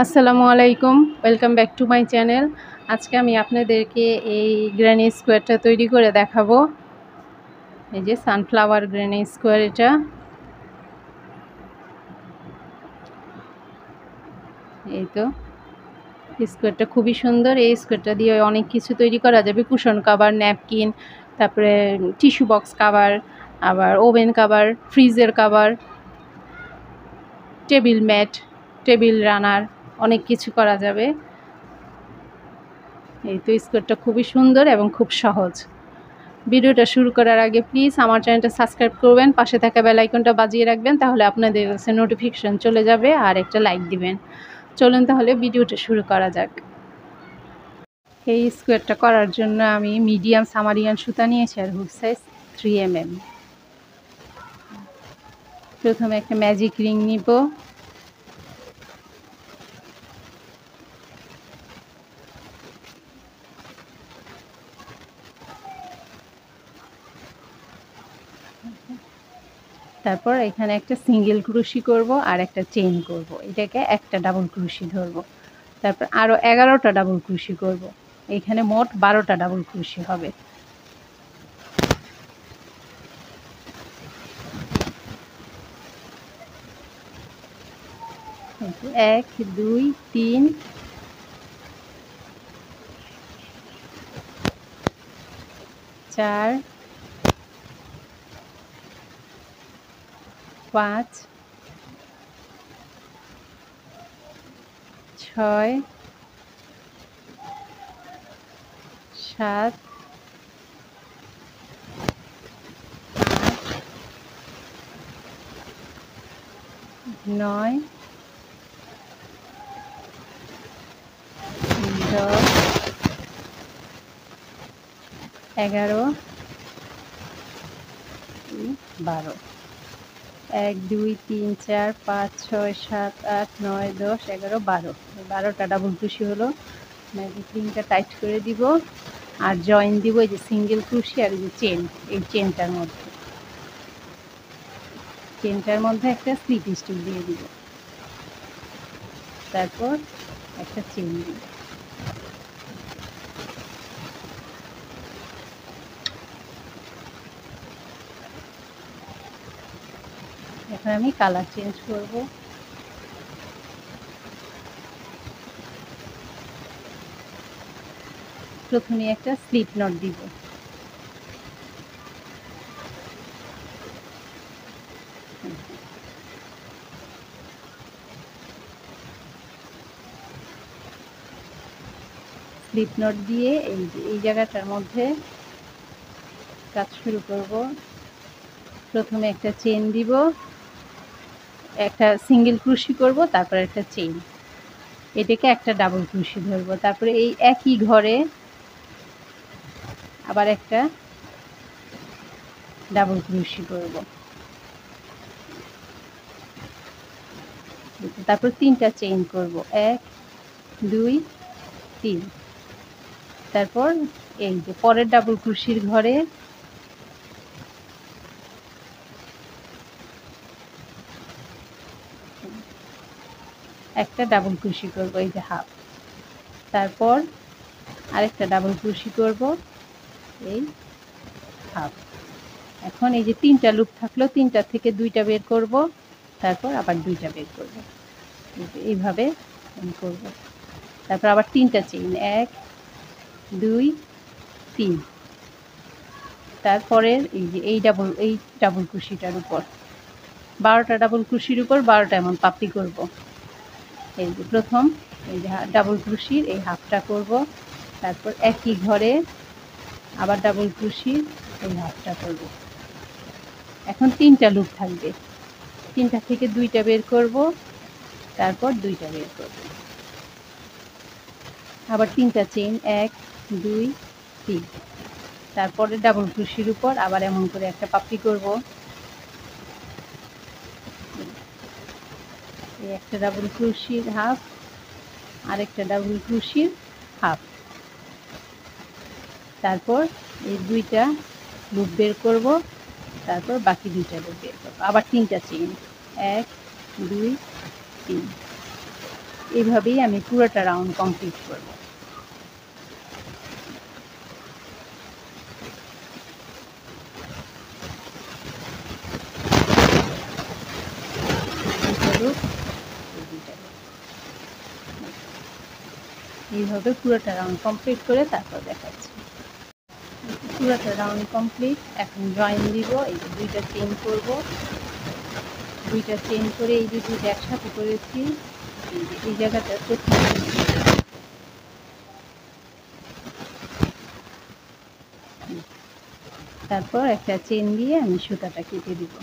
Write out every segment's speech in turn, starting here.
আসসালামু আলাইকুম, welcome back to my channel. আজকে আমি আপনাদেরকে এই গ্র্যানি স্কোয়ারটা তৈরি করে দেখাবো। এই যে সানফ্লাওয়ার গ্র্যানি স্কোয়ার, এটা এই তো স্কোয়ারটা খুবই সুন্দর। এই স্কোয়ারটা দিয়ে অনেক কিছু তৈরি করা যাবে, কুশন কাভার, ন্যাপকিন, তারপরে টিস্যু বক্স কাভার, আবার ওভেন কাভার, ফ্রিজের cover, table mat, table runner, অনেক কিছু করা যাবে। এই তো স্কোয়ারটা খুবই সুন্দর এবং খুব সহজ। ভিডিওটা শুরু করার আগে প্লিজ আমার চ্যানেলটা সাবস্ক্রাইব করবেন, পাশে থাকা বেল আইকনটা বাজিয়ে রাখবেন, তাহলে আপনাদের কাছে নোটিফিকেশন চলে যাবে, আর একটা লাইক দিবেন। চলুন তাহলে ভিডিওটা শুরু করা যাক। এই স্কোয়ারটা করার জন্য আমি মিডিয়াম সামারিয়ান সুতা নিয়েছি আর হুক সাইজ 3 mm। প্রথমে একটা ম্যাজিক রিং নিব, তারপর এখানে একটা সিঙ্গেল ক্রুশি করব আর একটা চেইন করব, এটাকে একটা ডাবল ক্রুশি ধরব, তারপর আরও 11টা ডাবল ক্রুশি করব। এখানে মোট 12টা ডাবল ক্রুশি হবে। এক, দুই, তিন, চার, পাঁচ, ছয়, সাত, নয়, 10, 11, 12। 1, 2, 3, 4, 5, 6, 7, 8, 9, 10, 11, 12। 12টা ডাবল ক্রুশি হলো। ম্যাজিক রিংটা টাইট করে দিব আর জয়েন দিব এই যে সিঙ্গেল ক্রুশি আর এই যে চেন, এই চেনটার মধ্যে একটা স্লিপ স্টিচ দিয়ে দিব, তারপর একটা চেন দিব। এখন আমি কালার চেঞ্জ করব। প্রথমে একটা স্লিপ নট দিব, স্লিপ নট দিয়ে এই জায়গাটার মধ্যে কাজ শুরু করব। প্রথমে একটা চেন দিব, একটা সিঙ্গেল ক্রুশি করব, তারপর একটা চেন, এটাকে একটা ডাবল ক্রুশি ধরবো, তারপরে এই একই ঘরে আবার একটা ডাবল ক্রুশি করব, তারপর 3টা চেইন করব, 1, 2, 3। তারপর এই যে পরের ডাবল ক্রুশির ঘরে একটা ডাবল ক্রুশি করব, এই যে হাফ, তারপর আরেকটা ডাবল ক্রুশি করব, এই হাফ। এখন এই যে 3টা লুপ থাকলো, 3টা থেকে 2টা বের করব, তারপর আবার 2টা বের করব, এইভাবে আমি করব। তারপর আবার 3টা চেইন, 1, 2, 3। তারপরে এই যে এই ডাবল ক্রুশিটার উপর 12টা ডাবল ক্রুশির উপর 12টা এমন পাপড়ি করব। এই যে প্রথম এই যে ডাবল ক্রুশির এই হাফটা করব, তারপর একই ঘরে আবার ডাবল ক্রুশির এই হাফটা করব। এখন 3টা লুপ থাকবে, 3টা থেকে 2টা বের করব, তারপর 2টা বের করব, আবার 3টা চেইন, 1, 2, 3। তারপরে ডাবল ক্রুশির উপর আবার এমন করে একটা পাপড়ি করব, এই একটা ডাবল ক্রুশির হাফ, আরেকটা ডাবল ক্রুশির হাফ, তারপর এই 2টা লুপ বের করব, তারপর বাকি 2টা লুপ বের করব, আবার 3টা চেইন, 1, 2, 3। এইভাবেই আমি পুরোটা রাউন্ড কমপ্লিট করব। এইভাবে পুরোটা রাউন্ড কমপ্লিট করে তারপর দেখাচ্ছি। পুরোটা রাউন্ড কমপ্লিট। এখন জয়েন দিব। এই যে দুইটা চেইন করব, দুইটা চেইন করে এই যে দুইটা একসাথে করেছি, এই জায়গাটা তারপর একটা চেইন দিয়ে আমি সুতাটা কেটে দিব।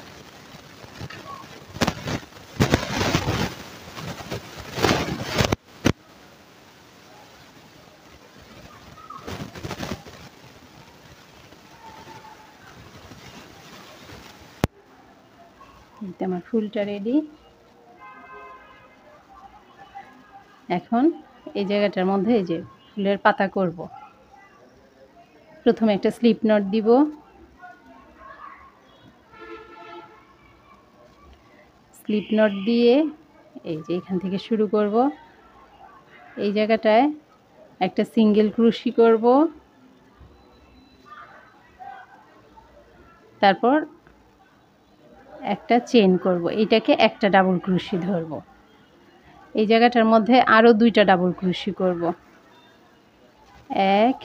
আমার ফুলটা রেডি। এখন এই জায়গাটার মধ্যে এই যে ফুলের পাতা করব। প্রথমে একটা স্লিপ নট দিব, স্লিপ নট দিয়ে এই যে এখান থেকে শুরু করব। এই জায়গাটায় একটা সিঙ্গেল ক্রোশি করব, তারপর একটা চেন করব। এটাকে একটা ডাবল ক্রোশি ধরব। এই জায়গাটার মধ্যে আরও দুইটা ডাবল ক্রোশি করব, 1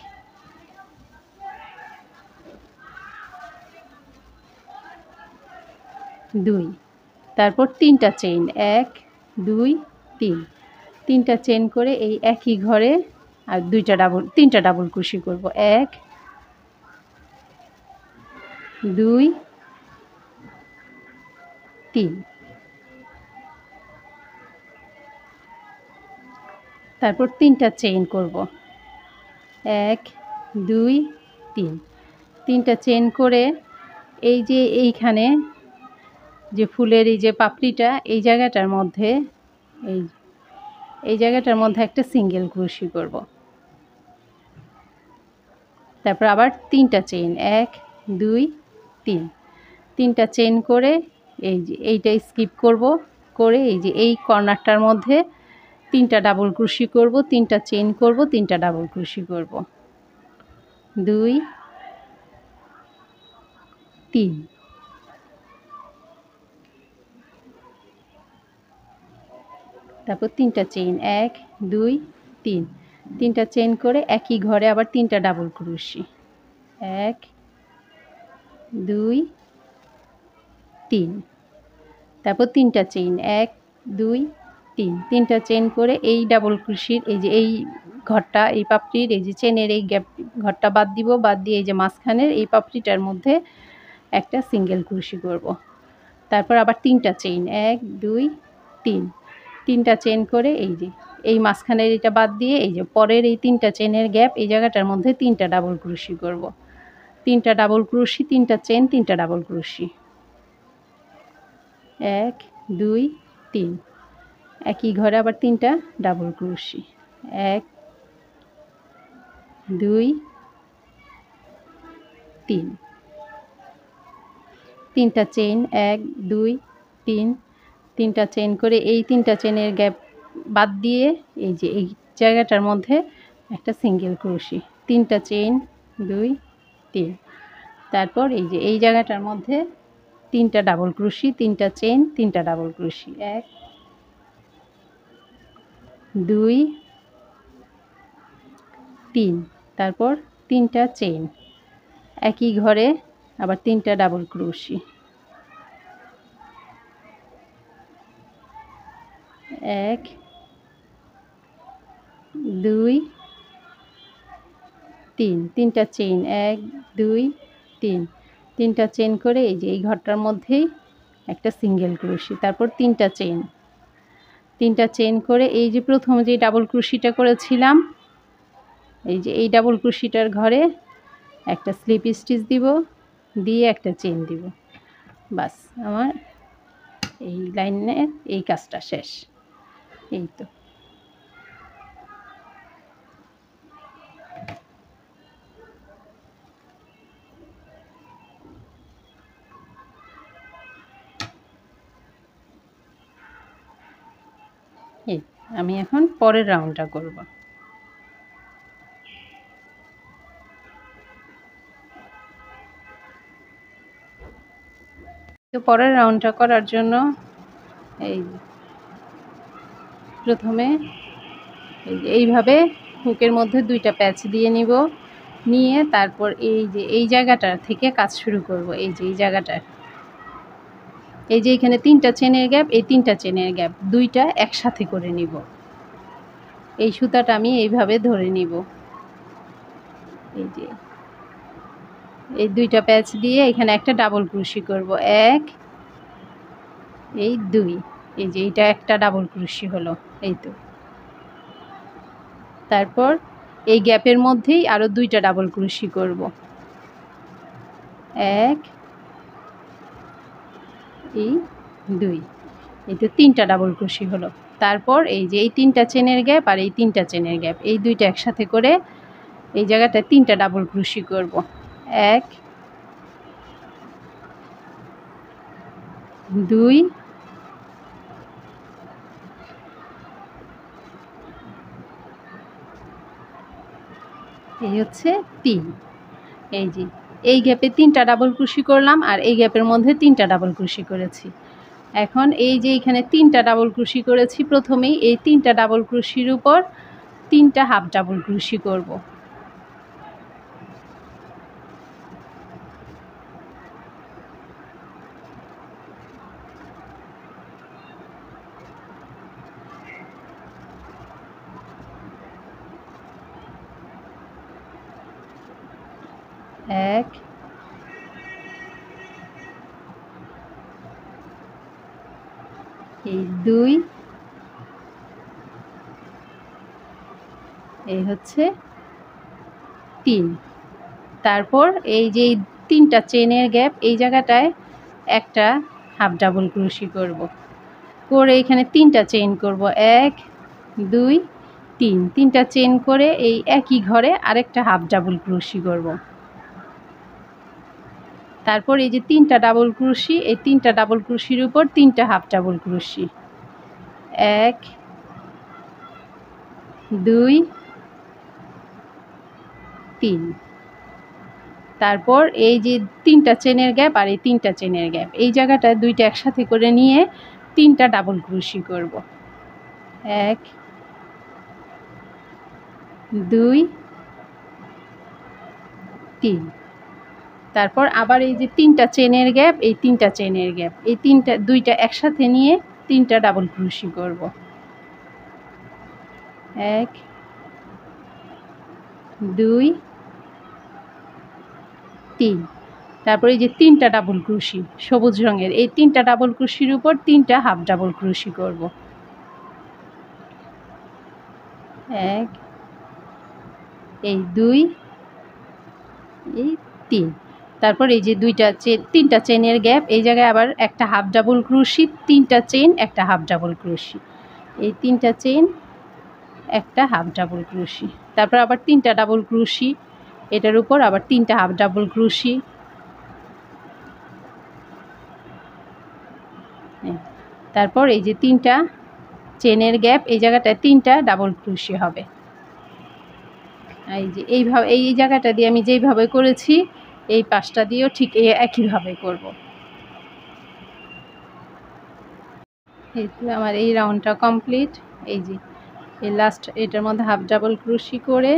2, তারপর তিনটা চেইন, 1 2 3, তিনটা চেন করে এই একই ঘরে আর তিনটা ডাবল ক্রোশি করব, 1 2 3, তারপর তিনটা চেইন করব, 1 2 3, তিনটা চেইন করে এই যে এইখানে যে ফুলের এই যে পাপড়িটা, এই জায়গাটার মধ্যে এই জায়গাটার মধ্যে একটা সিঙ্গেল ক্রোশি করব। তারপর আবার তিনটা চেইন, 1 2 3, তিনটা চেইন করে এই যে এইটা স্কিপ করব, করে এই যে এই কর্নারটার মধ্যে তিনটা ডাবল ক্রোশি করব, তিনটা চেইন করব, তিনটা ডাবল ক্রোশি করব, 2 3, তারপর তিনটা চেইন, 1 2 3, তিনটা চেইন করে একই ঘরে আবার তিনটা ডাবল ক্রোশি, 1 2 3, তারপর তিনটা চেইন, 1 2 3, তিনটা চেইন করে এই ডাবল ক্রোশির এই যে এই ঘরটা, এই পাপড়ির এই যে চেনের এই গ্যাপ ঘরটা বাদ দিব, বাদ দিয়ে এই যে মাঝখানের এই পাপড়িটার মধ্যে একটা সিঙ্গেল ক্রোশি করব। তারপর আবার তিনটা চেইন, 1 2 3, তিনটা চেইন করে এই যে এই মাঝখানের এটা বাদ দিয়ে এই যে পরের এই তিনটা চেনের গ্যাপ, এই জায়গাটার মধ্যে তিনটা ডাবল ক্রোশি করব, তিনটা ডাবল ক্রোশি, তিনটা চেন, তিনটা ডাবল ক্রোশি, 1 2 3, একই ঘরে আবার তিনটা ডাবল ক্রোশি, 1 2 3, তিনটা চেইন, 1 2 3, তিনটা চেইন করে এই তিনটা চেনের গ্যাপ বাদ দিয়ে এই যে এই জায়গাটার মধ্যে একটা সিঙ্গেল ক্রোশি, তিনটা চেইন, 2 3, তারপর এই যে এই জায়গাটার মধ্যে তিনটা ডাবল ক্রোশি, তিনটা চেইন, তিনটা ডাবল ক্রোশি, 1 2 3, তারপর তিনটা চেইন, একই ঘরে আবার তিনটা ডাবল ক্রোশি, 1 2 3, তিনটা চেইন, 1 2 3, তিনটা চেইন করে এই যে এই ঘরটার মধ্যেই একটা সিঙ্গেল ক্রোশি, তারপর তিনটা চেইন, তিনটা চেইন করে এই যে প্রথম যে ডাবল ক্রোশিটা করেছিলাম, এই যে এই ডাবল ক্রোশিটার ঘরে একটা স্লিপ স্টিচ দিব, দিয়ে একটা চেইন দিব। বাস আমার এই লাইনের এই কাজটা শেষ। এই তো এই আমি এখন পরের রাউন্ডটা করব। তো পরের রাউন্ডটা করার জন্য এই প্রথমে এইভাবে হুকের মধ্যে দুইটা প্যাচ দিয়ে নিব, নিয়ে তারপর এই যে এই জায়গাটা থেকে কাজ শুরু করব। এই যে এই জায়গাটা, এই যে এখানে 3টা চেনের গ্যাপ, এই 3টা চেনের গ্যাপ দুইটা একসাথে করে নিব। এই সুতাটা আমি এইভাবে ধরে নিব। এই যে এই দুইটা প্যাচ দিয়ে এখানে একটা ডাবল ক্রোশি করব, 1 এই 2, এই যে এইটা একটা ডাবল ক্রোশি হলো, এই তো। তারপর এই গ্যাপের মধ্যেই আরও 2টা ডাবল ক্রোশি করব, 1 এই 2, এই তো 3টা ডাবল ক্রোশি হলো। তারপর এই যে এই 3টা চেনের গ্যাপ আর এই 3টা চেনের গ্যাপ, এই দুইটা একসাথে করে এই জায়গাটায় 3টা ডাবল ক্রোশি করব, 1 2 এই হচ্ছে 3। এই যে এই গ্যাপে 3টা ডাবল ক্রোশি করলাম আর এই গ্যাপের মধ্যে 3টা ডাবল ক্রোশি করেছি। এখন এই যে এখানে 3টা ডাবল ক্রোশি করেছি, প্রথমেই এই 3টা ডাবল ক্রোশির উপর 3টা হাফ ডাবল ক্রোশি করব। এক, এই 2, এই হচ্ছে 3। তারপর এই যে 3টা চেনের গ্যাপ, এই জায়গাটায় একটা হাফ ডাবল ক্রোশি করব, করে এখানে 3টা চেইন করব, 1 2 3, 3টা চেইন করে এই একই ঘরে আরেকটা হাফ ডাবল ক্রোশি করব। তারপর এই যে 3টা ডাবল ক্রোশি, এই 3টা ডাবল ক্রোশির উপর 3টা হাফ ডাবল ক্রোশি, 1 2 3। তারপর এই যে 3টা চেনের গ্যাপ আর এই 3টা চেনের গ্যাপ, এই জায়গাটা দুইটা একসাথে করে নিয়ে 3টা ডাবল ক্রোশি করব, 1 2 3। তারপর আবার এই যে 3টা চেনের গ্যাপ, এই 3টা চেনের গ্যাপ, এই দুইটা একসাথে নিয়ে 3টা ডাবল ক্রোশি করব, 1 2 3। তারপর এই যে 3টা ডাবল ক্রোশি সবুজ রঙের, এই 3টা ডাবল ক্রোশির উপর 3টা হাফ ডাবল ক্রোশি করব, 1 এই 2 এই 3। তারপর এই যে 3টা চেনের গ্যাপ, এই জায়গায় আবার একটা হাফ ডাবল ক্রোশি, 3টা চেইন একটা হাফ ডাবল ক্রোশি, এই 3টা চেইন একটা হাফ ডাবল ক্রোশি। তারপর আবার 3টা ডাবল ক্রোশি, এটার উপর আবার 3টা হাফ ডাবল ক্রোশি। তারপর এই যে 3টা চেনের গ্যাপ, এই জায়গাটায় 3টা ডাবল ক্রোশি হবে। এই যে এইভাবে এই জায়গাটা দিয়ে আমি যেইভাবে করেছি এই পাশটা দিয়েও ঠিক একইভাবে করব। এই তো আমার এই রাউন্ডটা কমপ্লিট। এই যে এই লাস্ট এটার মধ্যে হাফ ডাবল ক্রোশি করে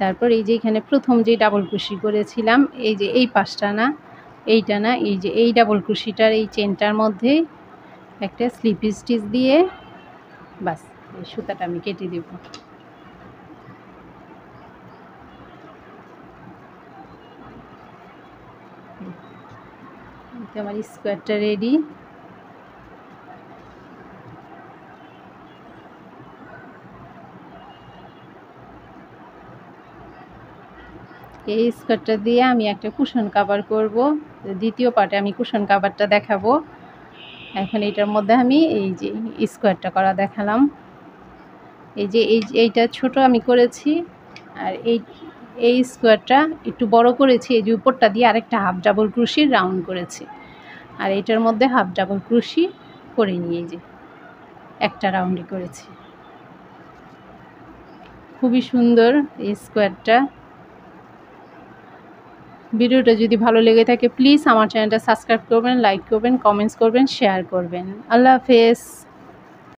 তারপর এই যে এখানে প্রথম যে ডাবল ক্রোশি করেছিলাম, এই যে এই পাশটা না, এইটা না, এই যে এই ডাবল ক্রোশিটার এই চেনটার মধ্যে একটা স্লিপ স্টিচ দিয়ে বাস এই সুতাটা আমি কেটে দেব। আমার স্কোয়ারটা রেডি। এই স্কোয়ারটা দিয়ে আমি একটা কুশন কাভার করব। দ্বিতীয় পার্টে আমি কুশন কাভারটা দেখাবো। এখন এটার মধ্যে আমি এই যে স্কোয়ারটা করা দেখালাম। এই যে এইটা ছোট আমি করেছি আর এই স্কোয়ারটা একটু বড় করেছি, এই যে উপরটা দিয়ে আরেকটা হাফ ডাবল ক্রোশির রাউন্ড করেছি আর এটার মধ্যে হাফ ডাবল ক্রোশি করে নিয়ে যে একটা রাউন্ডই করেছি। খুবই সুন্দর এই স্কোয়ারটা। ভিডিওটা যদি ভালো লেগে থাকে প্লিজ আমার চ্যানেলটা সাবস্ক্রাইব করবেন, লাইক করবেন, কমেন্টস করবেন, শেয়ার করবেন। আল্লাহ হাফেজ।